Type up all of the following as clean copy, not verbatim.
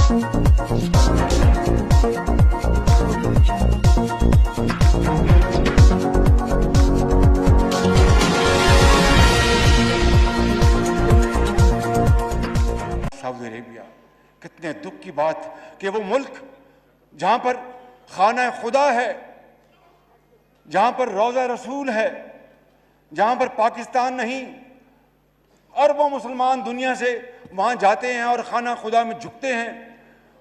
Saudi Arabia, कितने दुख की बात कि वो मुल्क जहां पर खाना खुदा है, जहां पर रोज़ा रसूल है, जहां पर पाकिस्तान नहीं, अरबों मुसलमान दुनिया से वहां जाते हैं और खाना खुदा में झुकते हैं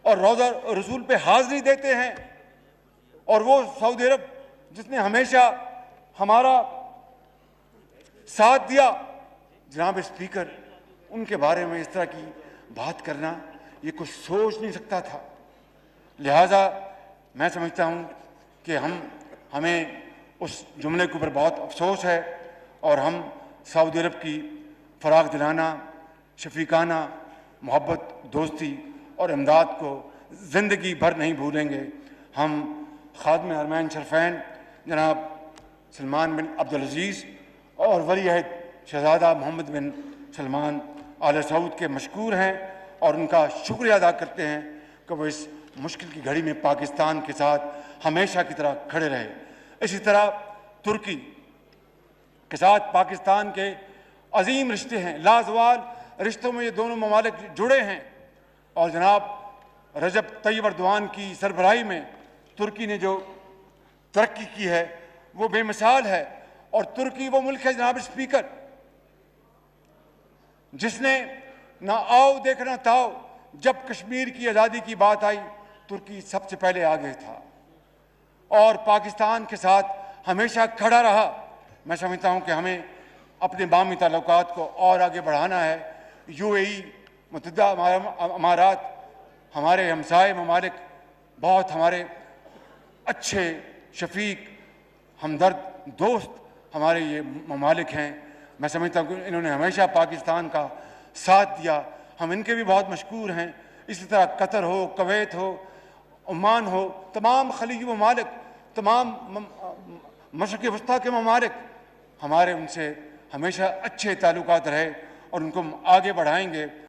और रोज़ा रसूल पे हाज़िरी देते हैं। और वो सऊदी अरब जिसने हमेशा हमारा साथ दिया, जनाब स्पीकर, उनके बारे में इस तरह की बात करना ये कुछ सोच नहीं सकता था। लिहाजा मैं समझता हूँ कि हमें उस जुमले के ऊपर बहुत अफसोस है और हम सऊदी अरब की फ़राग़ दिलाना, शफ़ीकाना मोहब्बत, दोस्ती और इमदाद को ज़िंदगी भर नहीं भूलेंगे। हम ख़ादिम हरमैन शरफ़ैन जनाब सलमान बिन अब्दुल अज़ीज़ और वली अहद शहज़ादा मोहम्मद बिन सलमान आले सऊद के मशकूर हैं और उनका शुक्रिया अदा करते हैं कि वो इस मुश्किल की घड़ी में पाकिस्तान के साथ हमेशा की तरह खड़े रहे। इसी तरह तुर्की के साथ पाकिस्तान के अजीम रिश्ते हैं, लाजवाल रिश्तों में ये दोनों ममालिक जुड़े हैं और जनाब रजब तय्यब अर्दवान की सरबराही में तुर्की ने जो तरक्की की है वो बेमिसाल है। और तुर्की वो मुल्क है जनाब स्पीकर जिसने ना आओ देखना ताओ, जब कश्मीर की आज़ादी की बात आई तुर्की सबसे पहले आगे था और पाकिस्तान के साथ हमेशा खड़ा रहा। मैं समझता हूँ कि हमें अपने बामी ताल्लुकात को और आगे बढ़ाना है। यूएई, मुत्तहिदा अमारात, हमारे हमसाए ममालिक बहुत हमारे अच्छे शफीक, हमदर्द, दोस्त हमारे ये ममालिक हैं। मैं समझता हूँ कि इन्होंने हमेशा पाकिस्तान का साथ दिया, हम इनके भी बहुत मशकूर हैं। इसी तरह कतर हो, कुवैत हो, ओमान हो, तमाम खलीजी ममालिक, तमाम मशरिक़ वस्ता के ममालिक, हमारे उनसे हमेशा अच्छे ताल्लुकात रहे और उनको हम आगे बढ़ाएंगे।